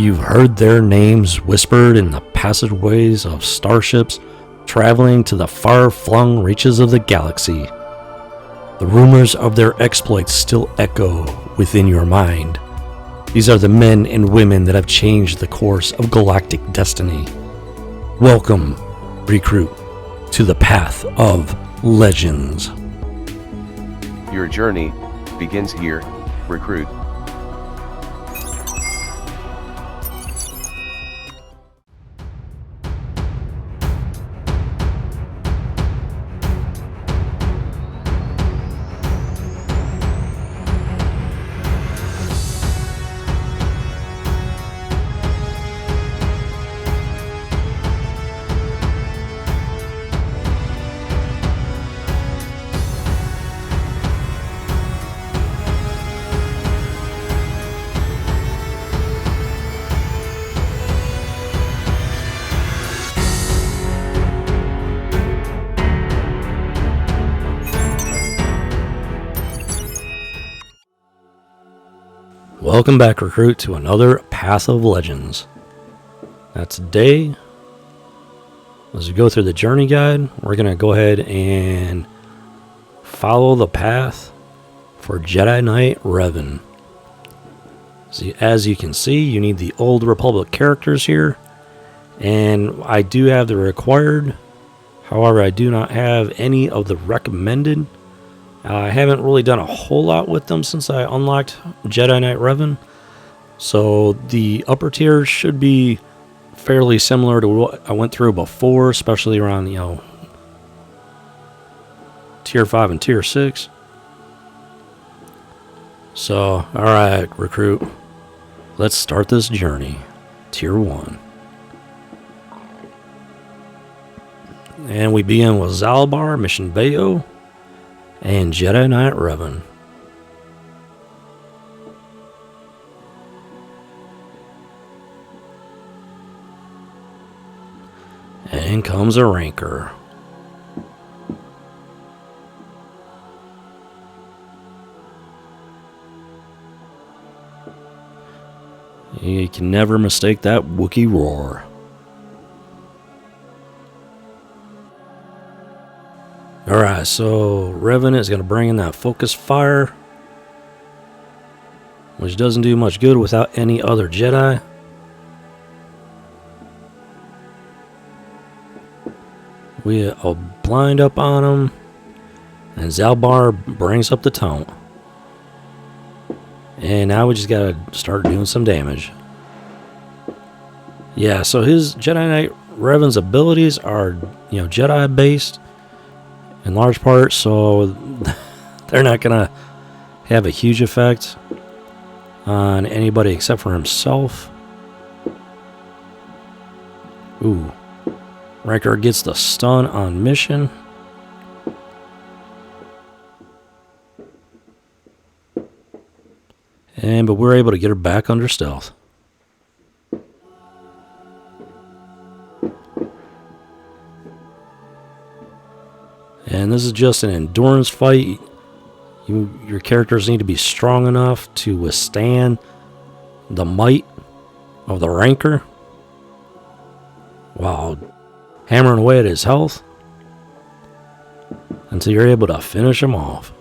You've heard their names whispered in the passageways of starships traveling to the far-flung reaches of the galaxy. The rumors of their exploits still echo within your mind. These are the men and women that have changed the course of galactic destiny. Welcome, recruit, to the path of legends. Your journey begins here, recruit. Welcome back, recruit, to another Path of Legends. Now today, as we go through the journey guide, we're going to go ahead and follow the path for Jedi Knight Revan. See, as you can see, you need the Old Republic characters here, and I do have the required. However, I do not have any of the recommended. I haven't really done a whole lot with them since I unlocked Jedi Knight Revan. So the upper tier should be fairly similar to what I went through before, especially around, tier 5 and tier 6. So, alright, recruit. Let's start this journey. Tier 1. And we begin with Albar, Mission Bayo, and Jedi Knight Revan. And comes a ranker. You can never mistake that Wookiee roar. Alright, so Revan is going to bring in that focus fire, which doesn't do much good without any other Jedi. We'll blind up on him, and Zalbar brings up the taunt. And now we just got to start doing some damage. Yeah, so his Jedi Knight Revan's abilities are, Jedi based in large part, so they're not going to have a huge effect on anybody except for himself. Ooh. Ranker gets the stun on mission. But we're able to get her back under stealth. And this is just an endurance fight. Your characters need to be strong enough to withstand the might of the ranker while hammering away at his health until you're able to finish him off.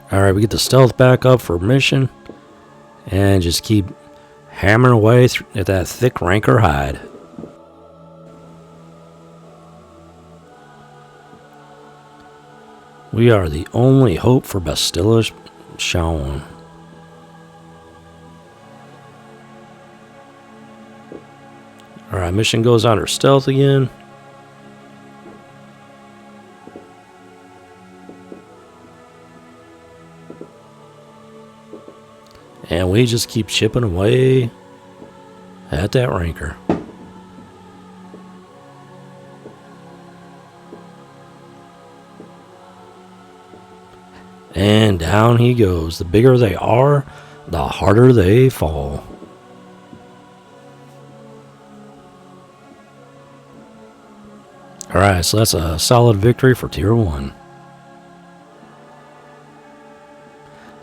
Alright, we get the stealth back up for mission and just keep hammering away at that thick ranker hide. We are the only hope for Bastilla's shown. Alright, mission goes under stealth again. And we just keep chipping away at that ranker. And down he goes. The bigger they are, the harder they fall. Alright, so that's a solid victory for Tier 1.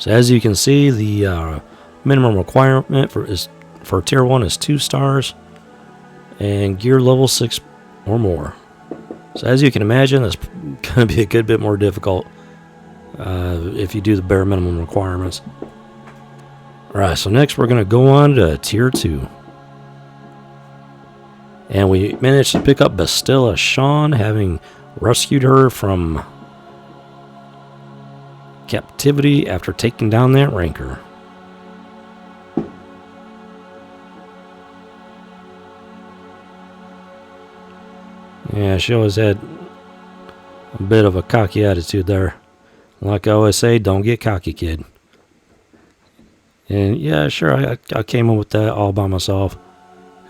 So as you can see, the minimum requirement for tier 1 is 2 stars and gear level 6 or more. So as you can imagine, that's going to be a good bit more difficult if you do the bare minimum requirements. Alright, so next we're going to go on to tier 2. And we managed to pick up Bastilla Sean, having rescued her from captivity after taking down that rancor. Yeah, she always had a bit of a cocky attitude there. Like I always say, don't get cocky, kid. And yeah, sure, I came up with that all by myself.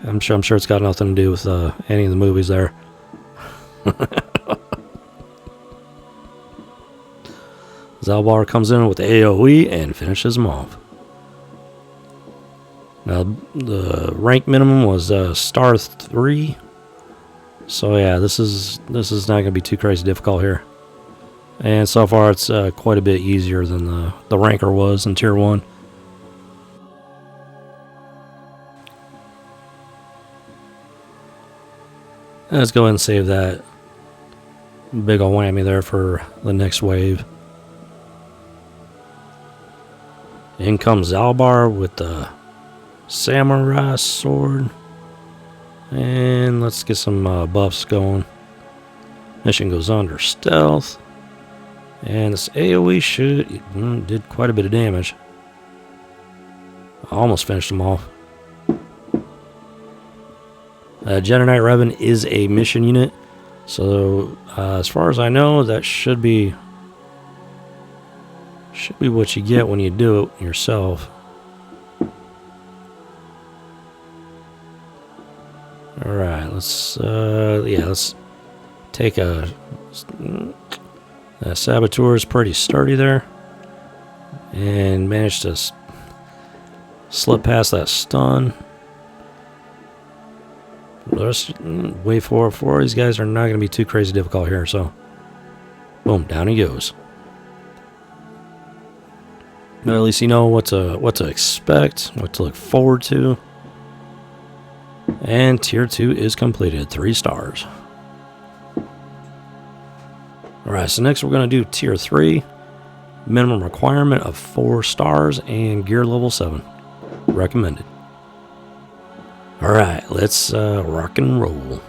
I'm sure it's got nothing to do with any of the movies there. Albar comes in with AoE and finishes him off. Now, the rank minimum was star 3. So yeah, this is not going to be too crazy difficult here. And so far it's quite a bit easier than the ranker was in tier 1. Let's go ahead and save that big ol' whammy there for the next wave. In comes Albar with the samurai sword. And let's get some buffs going. Mission goes under stealth. And this AoE did quite a bit of damage. I almost finished them off. Jedi Knight Revan is a mission unit. So as far as I know, that should be what you get when you do it yourself. Alright, let's take a Saboteur is pretty sturdy there. And managed to slip past that stun. Wave 4. These guys are not going to be too crazy difficult here, so boom, down he goes. But at least you know what to expect, what to look forward to. And tier 2 is completed, 3 stars. Alright, so next we're going to do tier 3. Minimum requirement of 4 stars and gear level 7. Recommended. Alright, let's rock and roll.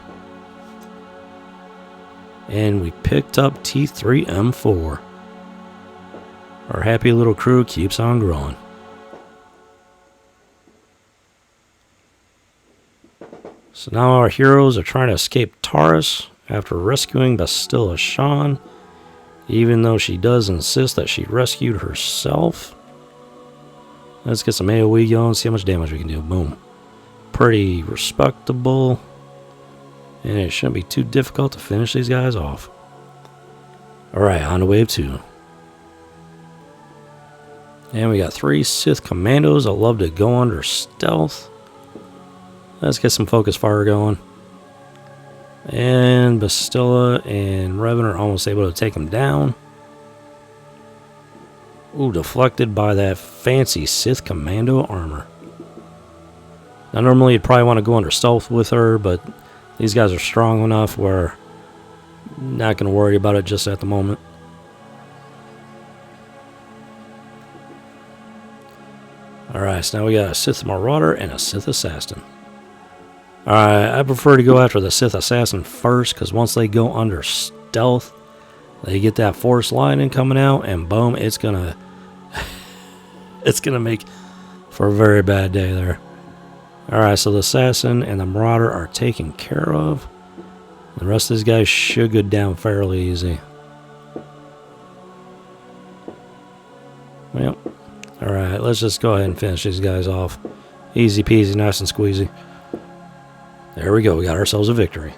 And we picked up T3M4. Our happy little crew keeps on growing. So now our heroes are trying to escape Taurus after rescuing Bastilla Sean, even though she does insist that she rescued herself. Let's get some AoE going, see how much damage we can do. Boom. Pretty respectable. And it shouldn't be too difficult to finish these guys off. Alright, on to wave 2. And we got 3 Sith Commandos that love to go under stealth. Let's get some focus fire going. And Bastilla and Revan are almost able to take him down. Ooh, deflected by that fancy Sith Commando armor. Now normally you'd probably want to go under stealth with her, but these guys are strong enough where I'm not going to worry about it just at the moment. Alright, so now we got a Sith Marauder and a Sith Assassin. Alright, I prefer to go after the Sith Assassin first, because once they go under stealth, they get that force lightning coming out, and boom, it's gonna make for a very bad day there. Alright, so the Assassin and the Marauder are taken care of. The rest of these guys should go down fairly easy. Well, alright, let's just go ahead and finish these guys off. Easy peasy, nice and squeezy. There we go, we got ourselves a victory.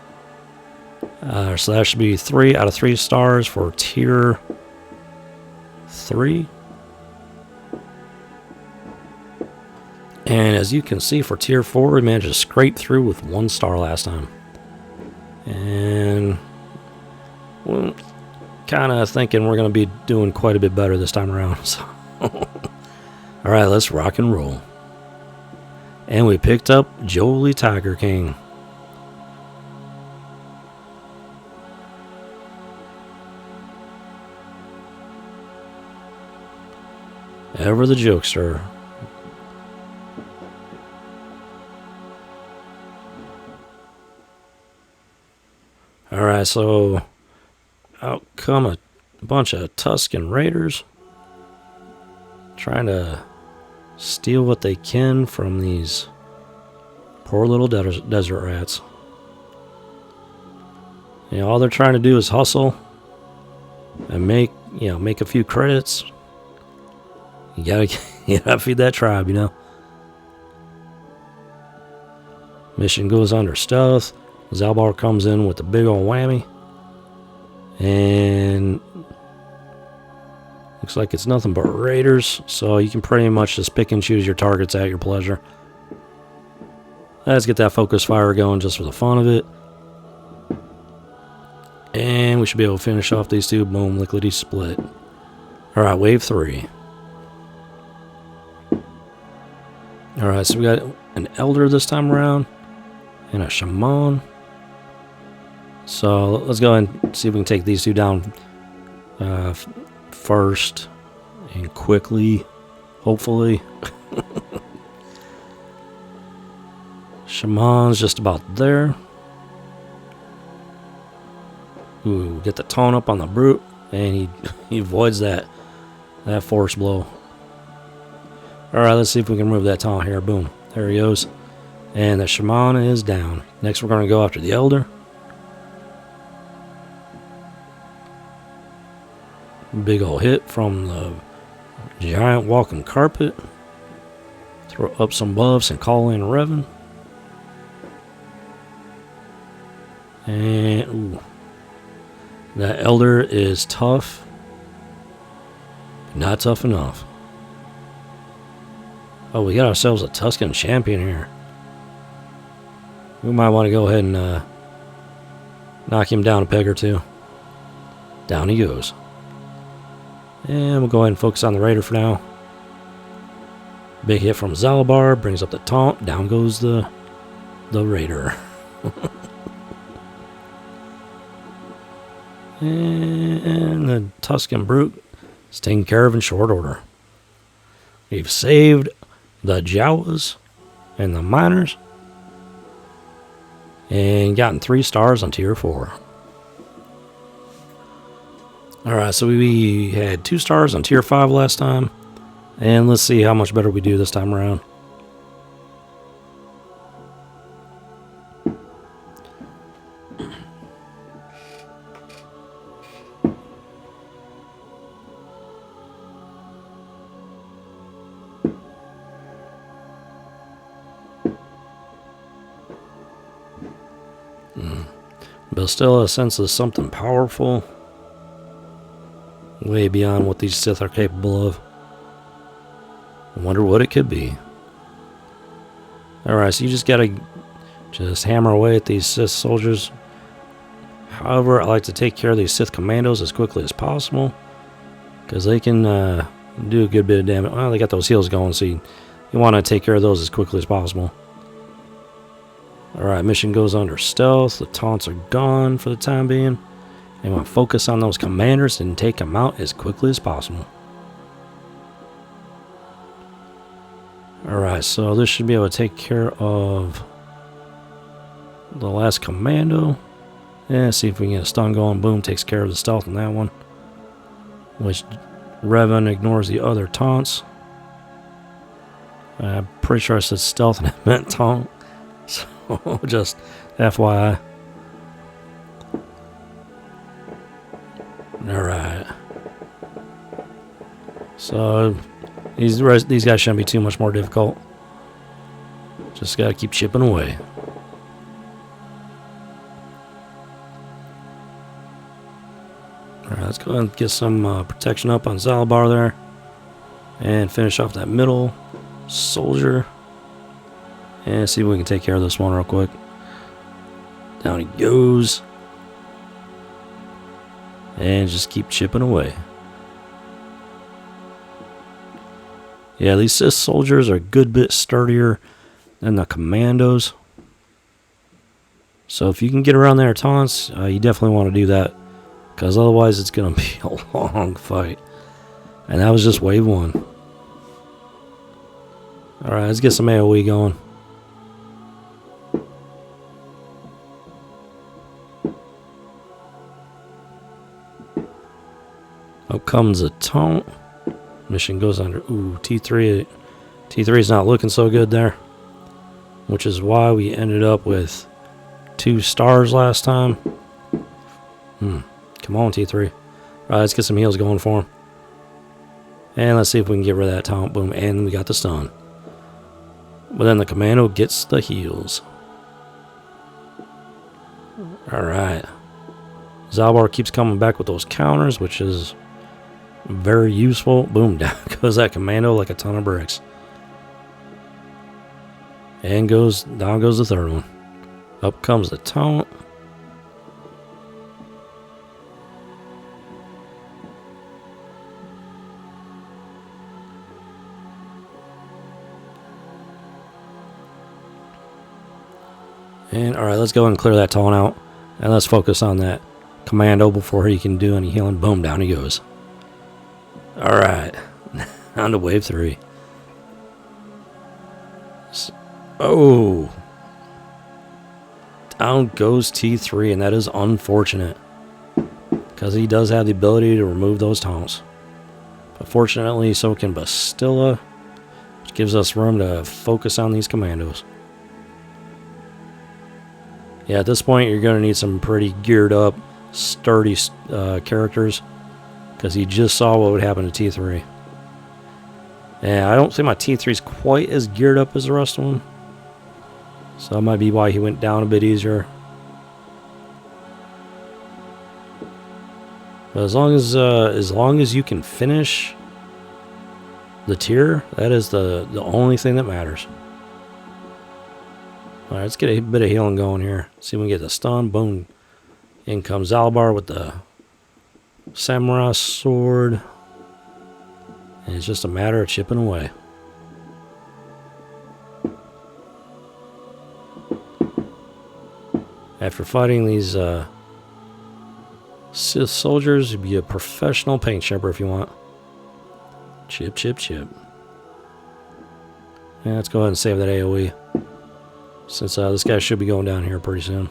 So that should be 3 out of 3 stars for tier 3. And as you can see for tier 4, we managed to scrape through with 1 star last time. And well, kind of thinking we're going to be doing quite a bit better this time around. So Alright, let's rock and roll. And we picked up Jolie Tiger King. Ever the jokester. Alright, so out come a bunch of Tusken Raiders trying to steal what they can from these poor little desert rats. You know, all they're trying to do is hustle and make a few credits. You gotta feed that tribe, you know. Mission goes under stealth. Albar comes in with a big old whammy. And looks like it's nothing but raiders, so you can pretty much just pick and choose your targets at your pleasure. Let's get that focus fire going just for the fun of it. And we should be able to finish off these two. Boom, lickety split. Alright, wave 3. Alright, so we got an elder this time around. And a shaman. So let's go ahead and see if we can take these two down first and quickly, hopefully. Shaman's just about there. Ooh, get the tone up on the brute, and he avoids that force blow. Alright, let's see if we can remove that taunt here. Boom. There he goes. And the shaman is down. Next we're going to go after the elder. Big ol' hit from the giant walking carpet. Throw up some buffs and call in Revan. And ooh, that elder is tough. Not tough enough. Oh, we got ourselves a Tusken champion here. We might want to go ahead and knock him down a peg or two. Down he goes. And we'll go ahead and focus on the raider for now. Big hit from Albar, brings up the taunt. Down goes the raider. And the Tusken brute is taken care of in short order. We've saved the Jawas and the miners. And gotten 3 stars on tier 4. Alright, so we had 2 stars on tier 5 last time. And let's see how much better we do this time around. Bastilla senses something powerful. Way beyond what these Sith are capable of. I wonder what it could be. Alright, so you just gotta hammer away at these Sith soldiers. However, I like to take care of these Sith commandos as quickly as possible. Because they can do a good bit of damage. Well, they got those heals going, so you want to take care of those as quickly as possible. Alright, mission goes under stealth. The taunts are gone for the time being. And want to focus on those commanders and take them out as quickly as possible. Alright, so this should be able to take care of the last commando. And see if we can get a stun going. Boom, takes care of the stealth on that one. Which Revan ignores the other taunts. I'm pretty sure I said stealth and it meant taunt. So, just FYI. Alright. So, these guys shouldn't be too much more difficult. Just gotta keep chipping away. Alright, let's go ahead and get some protection up on Albar there. And finish off that middle soldier. And see if we can take care of this one real quick. Down he goes. And just keep chipping away. Yeah, these Sith soldiers are a good bit sturdier than the commandos. So if you can get around their taunts, you definitely want to do that. Because otherwise it's going to be a long fight. And that was just wave 1. Alright, let's get some AoE going. Up comes a taunt. Mission goes under. Ooh, T3. T3 is not looking so good there. Which is why we ended up with 2 stars last time. Come on, T3. Alright, let's get some heals going for him. And let's see if we can get rid of that taunt. Boom, and we got the stun. But then the commando gets the heals. Alright. Albar keeps coming back with those counters, which is very useful. Boom, down goes that commando like a ton of bricks. And down goes the third one. Up comes the taunt. And alright, let's go ahead and clear that taunt out. And let's focus on that commando before he can do any healing. Boom, down he goes. Alright, on to wave 3. Oh! Down goes T3, and that is unfortunate. Because he does have the ability to remove those taunts. But fortunately, so can Bastilla, which gives us room to focus on these commandos. Yeah, at this point, you're going to need some pretty geared up, sturdy characters. Because he just saw what would happen to T3. And I don't think my T3 is quite as geared up as the rest of them. So that might be why he went down a bit easier. But as long as you can finish the tier, that is the only thing that matters. Alright, let's get a bit of healing going here. See if we can get the stun. Boom. In comes Albar with the samurai sword. And it's just a matter of chipping away. After fighting these Sith soldiers, you'd be a professional paint chipper if you want. Chip, chip, chip. Yeah, let's go ahead and save that AoE. Since this guy should be going down here pretty soon.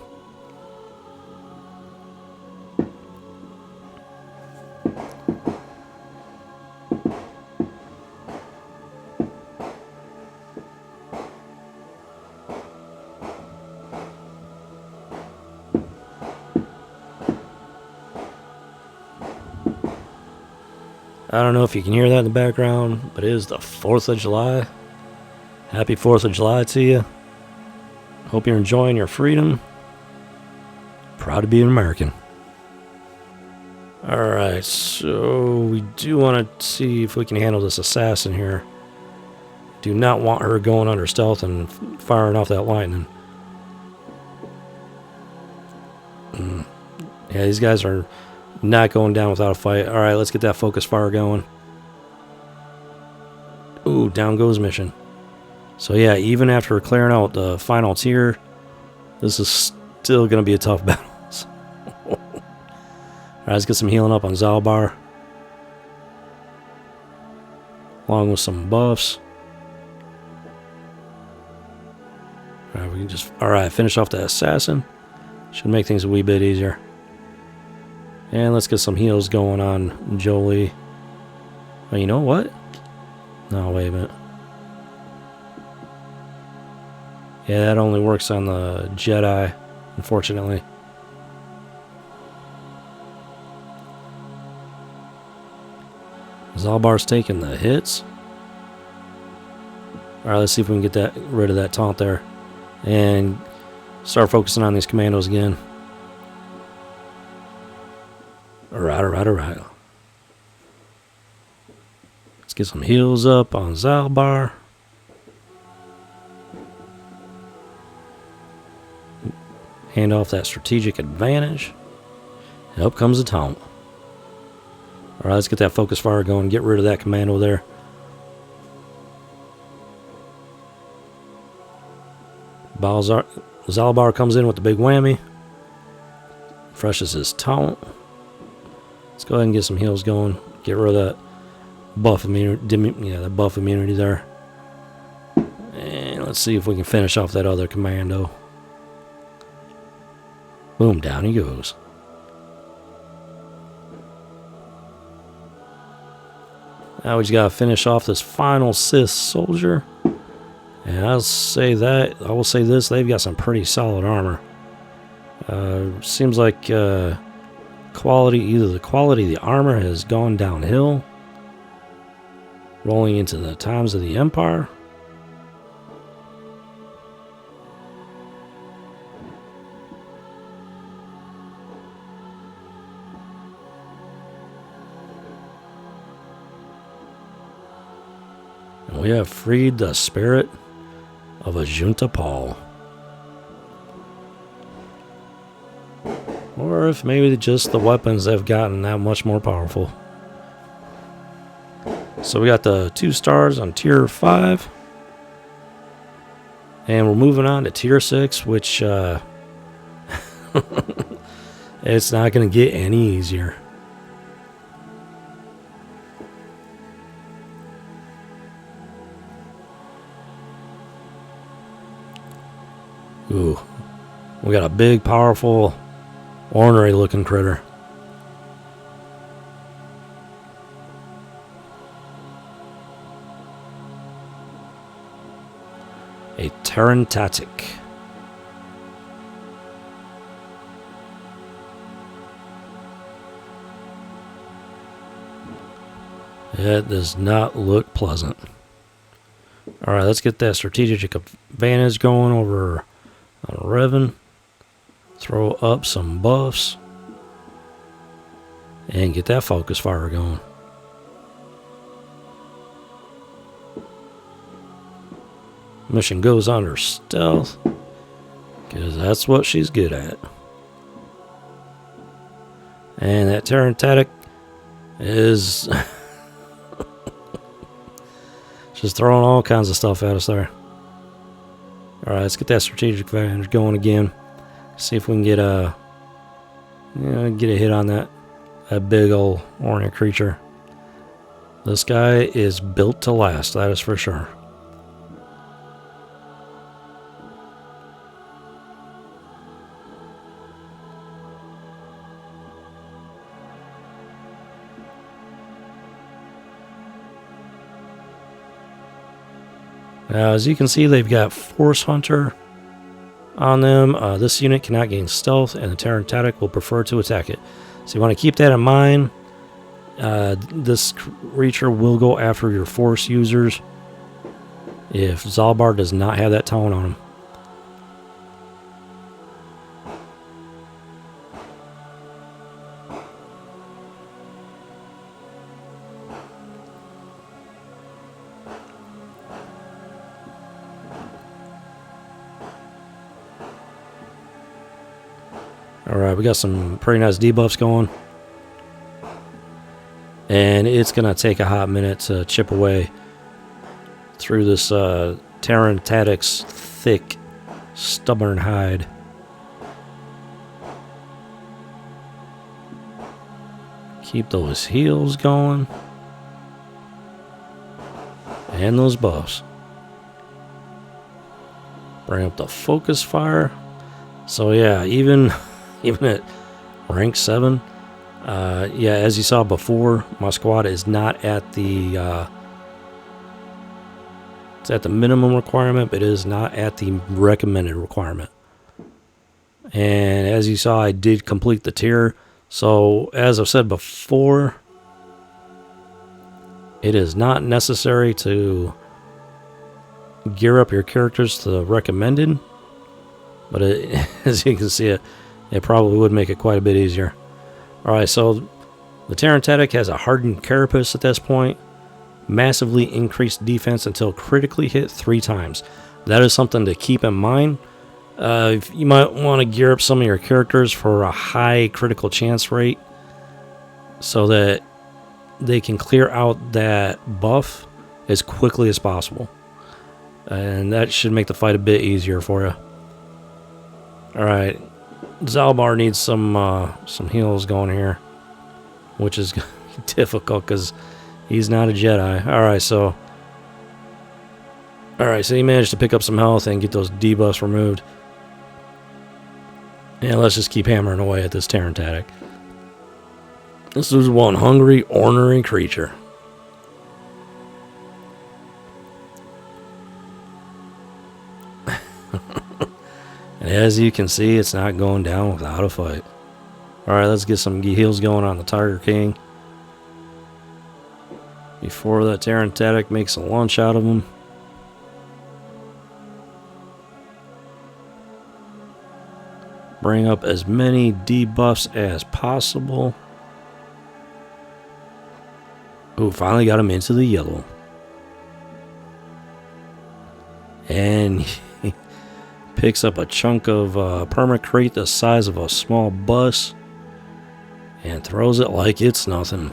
I don't know if you can hear that in the background, but it is the 4th of July. Happy 4th of July to you. Hope you're enjoying your freedom. Proud to be an American. Alright, so we do want to see if we can handle this assassin here. Do not want her going under stealth and firing off that lightning. Yeah, these guys are not going down without a fight. Alright, let's get that focus fire going. Ooh, down goes mission. So yeah, even after clearing out the final tier, this is still going to be a tough battle. Alright, let's get some healing up on Albar. Along with some buffs. Alright, we can just... Alright, finish off the assassin. Should make things a wee bit easier. And let's get some heals going on Jolie. Oh, you know what? No, wait a minute. Yeah, that only works on the Jedi, unfortunately. Albar's taking the hits. Alright, let's see if we can get rid of that taunt there. And start focusing on these commandos again. Alright. Let's get some heals up on Albar. Hand off that strategic advantage. And up comes the taunt. Alright, let's get that focus fire going. Get rid of that commando there. Zalbar comes in with the big whammy. Refreshes his taunt. Let's go ahead and get some heals going. Get rid of that buff immunity. Yeah, that buff immunity there. And let's see if we can finish off that other commando. Boom, down he goes. Now we just gotta finish off this final Sith soldier. And I will say this, they've got some pretty solid armor. Seems like either the quality of the armor has gone downhill, rolling into the times of the Empire. And we have freed the spirit of a Junta Paul. Or if maybe just the weapons have gotten that much more powerful. So we got the 2 stars on tier 5. And we're moving on to tier 6, which it's not going to get any easier. Ooh, we got a big, powerful, ornery looking critter. A Terrantatic. It does not look pleasant. Alright, let's get that strategic advantage going over on Revan. Throw up some buffs. And get that focus fire going. Mission goes under stealth. Because that's what she's good at. And that Terrantatic is just throwing all kinds of stuff at us there. Alright, let's get that strategic advantage going again. See if we can get a hit on that big old ornate creature. This guy is built to last, that is for sure. Now, as you can see, they've got Force Hunter on them. This unit cannot gain stealth, and the Terrantatic will prefer to attack it. So you want to keep that in mind. This creature will go after your Force users if Zalbar does not have that tone on him. Alright, we got some pretty nice debuffs going. And it's going to take a hot minute to chip away through this Terrantatic's thick, stubborn hide. Keep those heals going. And those buffs. Bring up the focus fire. So yeah, even at rank 7, yeah, as you saw before, my squad is not at the it's at the minimum requirement, but it is not at the recommended requirement. And as you saw, I did complete the tier. So as I've said before, it is not necessary to gear up your characters to the recommended, but as you can see, it probably would make it quite a bit easier. Alright, so the Terrantatic has a hardened carapace at this point. Massively increased defense until critically hit 3 times. That is something to keep in mind. You might want to gear up some of your characters for a high critical chance rate so that they can clear out that buff as quickly as possible. And that should make the fight a bit easier for you. Alright. Albar needs some heals going here. Which is difficult because he's not a Jedi. Alright, so he managed to pick up some health and get those debuffs removed. And let's just keep hammering away at this Terrantatic. This is one hungry, ornery creature. And as you can see, it's not going down without a fight. Alright, let's get some heals going on the Tiger King. Before that Terrantatic makes a lunch out of him. Bring up as many debuffs as possible. Ooh, finally got him into the yellow. And he picks up a chunk of permacrate the size of a small bus and throws it like it's nothing.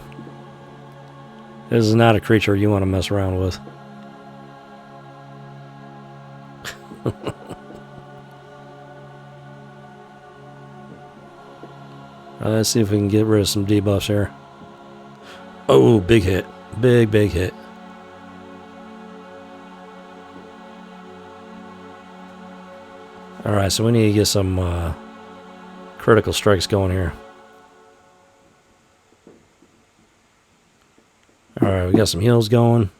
This is not a creature you want to mess around with. Let's see if we can get rid of some debuffs here. Oh, big hit. Big hit. Alright, so we need to get some critical strikes going here. Alright, we got some heals going.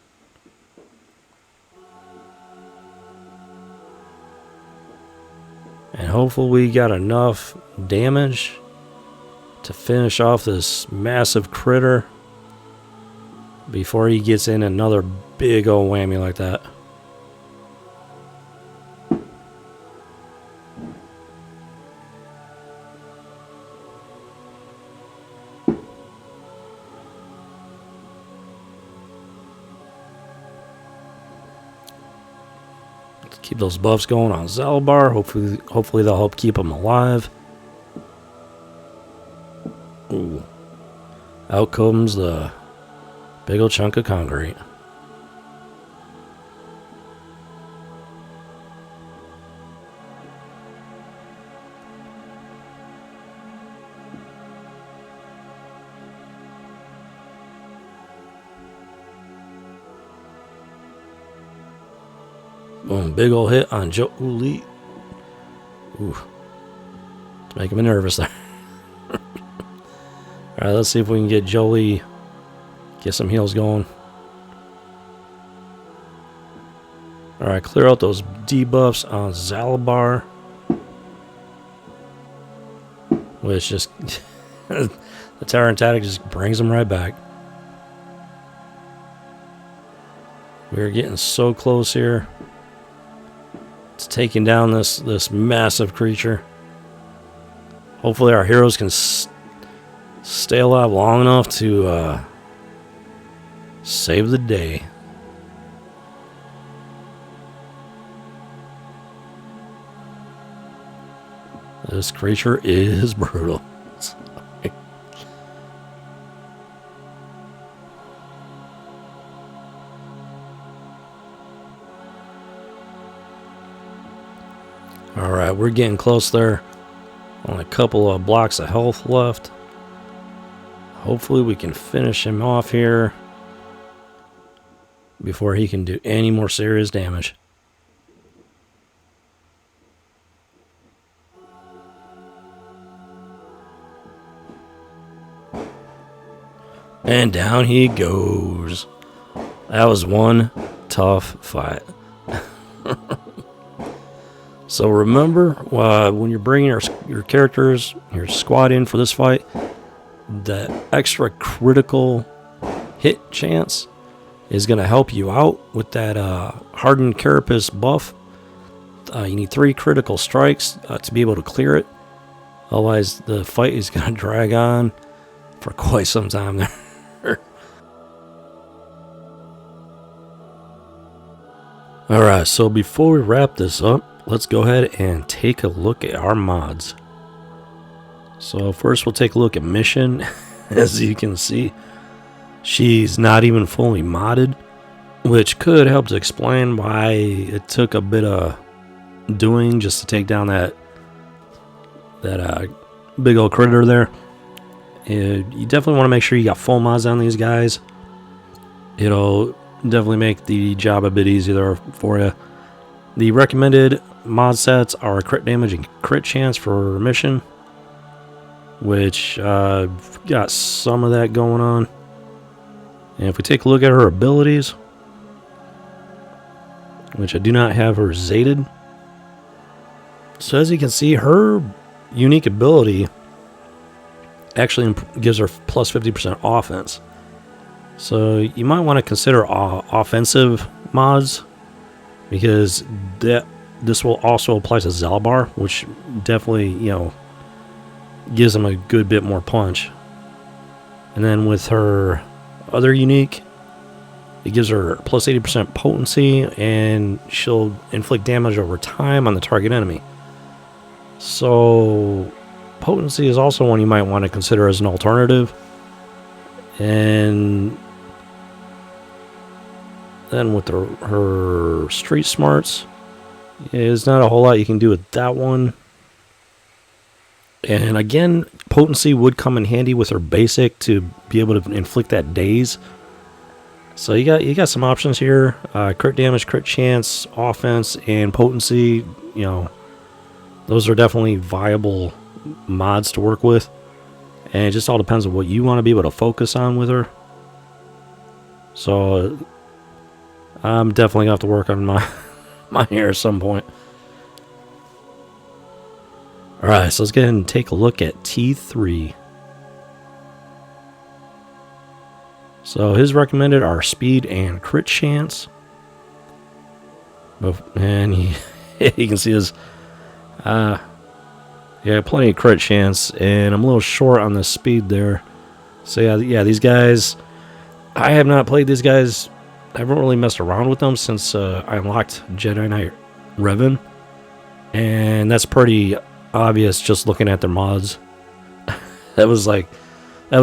And hopefully we got enough damage to finish off this massive critter before he gets in another big old whammy like that. Let's keep those buffs going on Albar. Hopefully they'll help keep him alive. Ooh. Out comes the big old chunk of concrete. Boom, big old hit on Jolie. Ooh. It's making me nervous there. Alright, let's see if we can get Jolie, get some heals going. Alright, clear out those debuffs on Albar. Which just, the Terrantatic just brings them right back. We're getting so close here. It's taking down this massive creature. Hopefully our heroes can stay alive long enough to save the day. This creature is brutal. Alright, we're getting close there. Only a couple of blocks of health left. Hopefully we can finish him off here before he can do any more serious damage. And down he goes. That was one tough fight. So remember, when you're bringing your characters, your squad in for this fight, that extra critical hit chance is going to help you out with that hardened carapace buff. You need 3 critical strikes to be able to clear it. Otherwise, the fight is going to drag on for quite some time there. Alright, so before we wrap this up, let's go ahead and take a look at our mods. So first we'll take a look at Mission. As you can see, she's not even fully modded, which could help to explain why it took a bit of doing just to take down that that big old critter there. You definitely want to make sure you got full mods on these guys. It'll definitely make the job a bit easier for you. The recommended mod sets are crit damage and crit chance for mission, which got some of that going on. And if we take a look at her abilities, which I do not have her zated. So as you can see, her unique ability actually gives her plus 50% offense. So you might want to consider offensive mods, because this will also apply to Albar, which definitely, you know, gives them a good bit more punch. And then with her other unique, it gives her plus 80% potency, and she'll inflict damage over time on the target enemy. So potency is also one you might want to consider as an alternative. And then with her street smarts, there's not a whole lot you can do with that one. And again, potency would come in handy with her basic to be able to inflict that daze. So you got some options here: crit damage, crit chance, offense, and potency. You know, those are definitely viable mods to work with, and it just all depends on what you want to be able to focus on with her. So I'm definitely gonna have to work on my hair at some point. All right, so let's go ahead and take a look at T3. So his recommended are speed and crit chance. And you can see his, yeah, plenty of crit chance, and I'm a little short on the speed there. So yeah, these guys, I have not played these guys. I haven't really messed around with them since I unlocked Jedi Knight Revan, and that's pretty obvious just looking at their mods. That was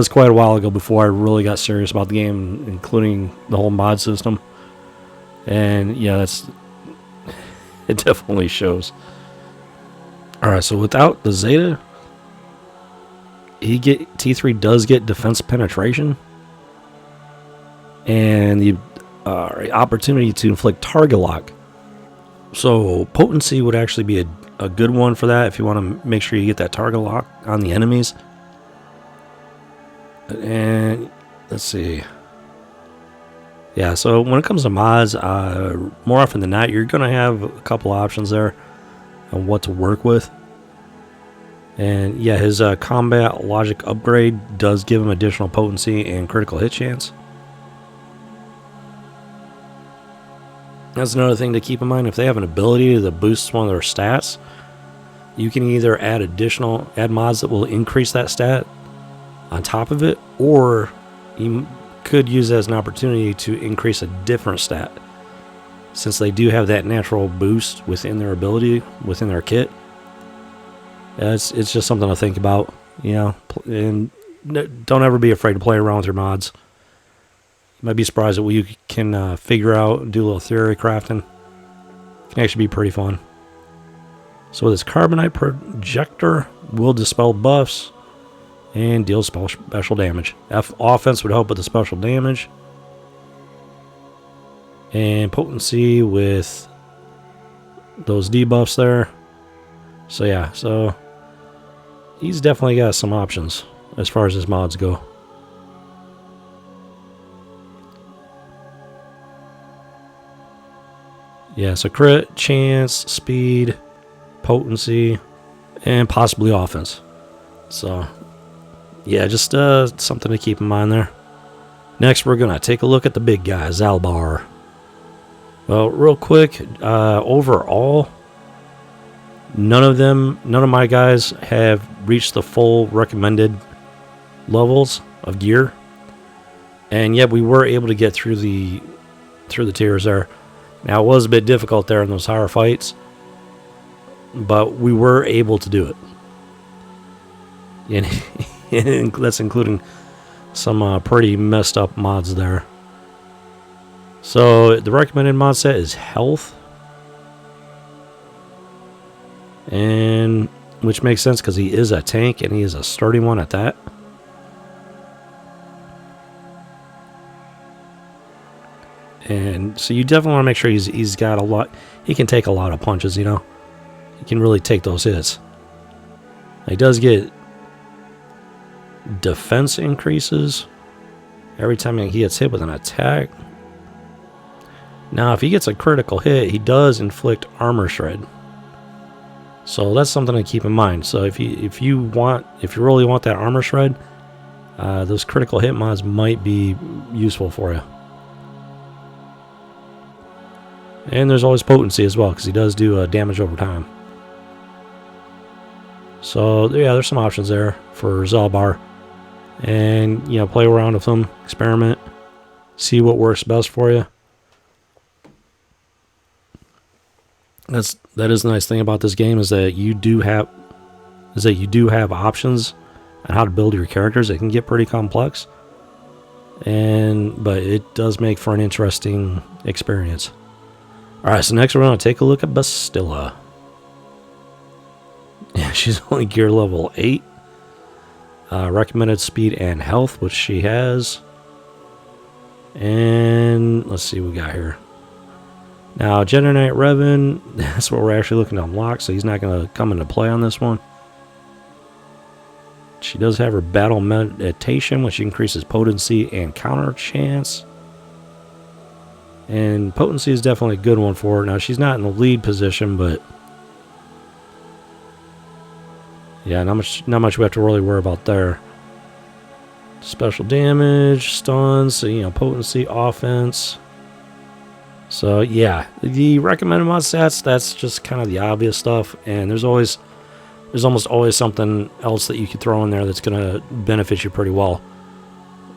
quite a while ago before I really got serious about the game, including the whole mod system. And yeah, it definitely shows. Alright, so without the Zeta, T3 does get defense penetration, and the opportunity to inflict target lock. So potency would actually be a good one for that if you want to make sure you get that target lock on the enemies. And let's see. Yeah, so when it comes to mods, more often than not, you're going to have a couple options there on what to work with. And yeah, his combat logic upgrade does give him additional potency and critical hit chance. That's another thing to keep in mind. If they have an ability that boosts one of their stats, you can either add mods that will increase that stat on top of it, or you could use it as an opportunity to increase a different stat, since they do have that natural boost within their ability, within their kit. It's just something to think about, you know. And don't ever be afraid to play around with your mods. You might be surprised at what you can figure out and do a little theory crafting. It can actually be pretty fun. So with this Carbonite Projector, will dispel buffs and deal special damage. Offense would help with the special damage. And potency with those debuffs there. So yeah, so he's definitely got some options as far as his mods go. Yeah, so crit, chance, speed, potency, and possibly offense. So yeah, just something to keep in mind there. Next, we're going to take a look at the big guys, Albar. Well, real quick, overall, none of my guys have reached the full recommended levels of gear, and yet we were able to get through the tiers there. Now, it was a bit difficult there in those higher fights, but we were able to do it. And that's including some pretty messed up mods there. So the recommended mod set is health, and which makes sense because he is a tank and he is a sturdy one at that. And so you definitely want to make sure he's got a lot. He can take a lot of punches, you know. He can really take those hits. He does get defense increases every time he gets hit with an attack. Now, if he gets a critical hit, he does inflict armor shred. So that's something to keep in mind. So if you really want that armor shred, those critical hit mods might be useful for you. And there's always potency as well, because he does do damage over time. So yeah, there's some options there for Albar. And you know, play around with them, experiment, see what works best for you. That is the nice thing about this game, is that you do have options on how to build your characters. It can get pretty complex, but it does make for an interesting experience. All right, so next we're going to take a look at Bastilla. Yeah, she's only gear level 8. Recommended speed and health, which she has. And let's see what we got here. Now, Jedi Knight Revan, that's what we're actually looking to unlock, so he's not going to come into play on this one. She does have her battle meditation, which increases potency and counter chance. And potency is definitely a good one for her. Now, she's not in the lead position, but yeah, not much we have to really worry about there. Special damage, stuns, so, you know, potency, offense. So yeah, the recommended mod stats, that's just kind of the obvious stuff, and there's almost always something else that you could throw in there that's going to benefit you pretty well.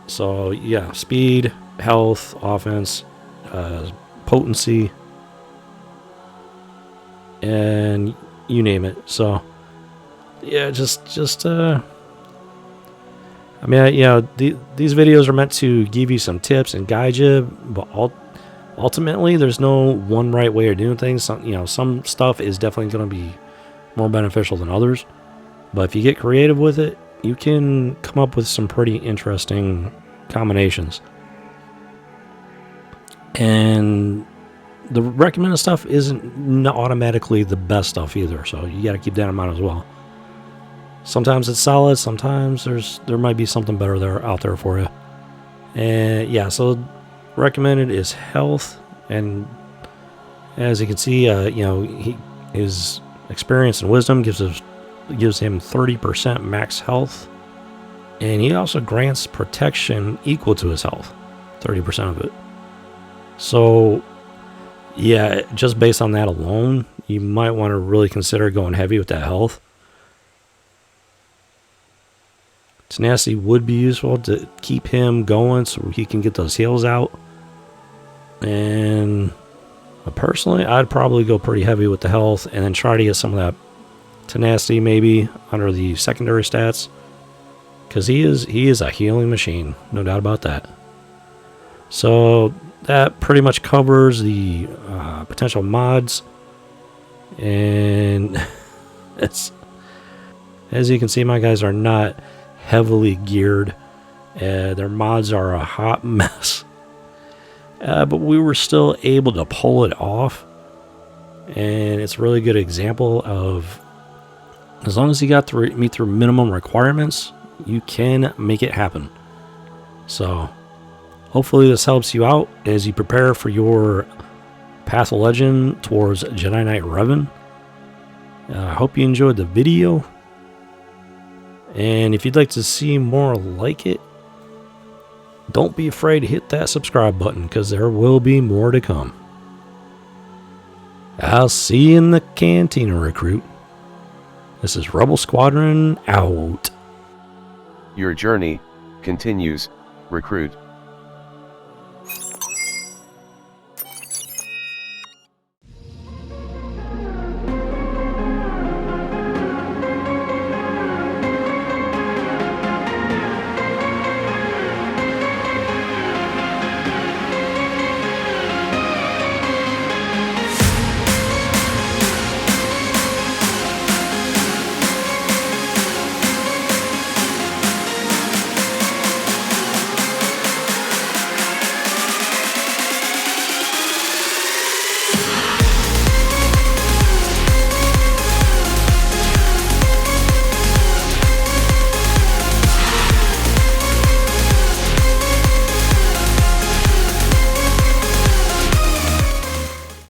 So yeah, speed, health, offense, potency, and you name it. So yeah, I mean, you know, these videos are meant to give you some tips and guide you, but ultimately there's no one right way of doing things. Some stuff is definitely going to be more beneficial than others, but if you get creative with it, you can come up with some pretty interesting combinations. And the recommended stuff isn't automatically the best stuff either, so you got to keep that in mind as well. Sometimes it's solid, sometimes there might be something better out there for you. And yeah, so recommended is health, and as you can see, his experience and wisdom gives him 30% max health, and he also grants protection equal to his health, 30% of it. So yeah, just based on that alone, you might want to really consider going heavy with that health. Tenacity would be useful to keep him going so he can get those heals out. And personally, I'd probably go pretty heavy with the health and then try to get some of that tenacity maybe under the secondary stats, because he is a healing machine, no doubt about that. So that pretty much covers the potential mods, and it's, as you can see, my guys are not heavily geared. Their mods are a hot mess. But we were still able to pull it off. And it's a really good example of, as long as you got to meet through minimum requirements, you can make it happen. So hopefully this helps you out as you prepare for your Path of Legend towards Jedi Knight Revan. I hope you enjoyed the video. And if you'd like to see more like it, don't be afraid to hit that subscribe button, because there will be more to come. I'll see you in the cantina, recruit. This is Rebel Squadron out. Your journey continues, recruit.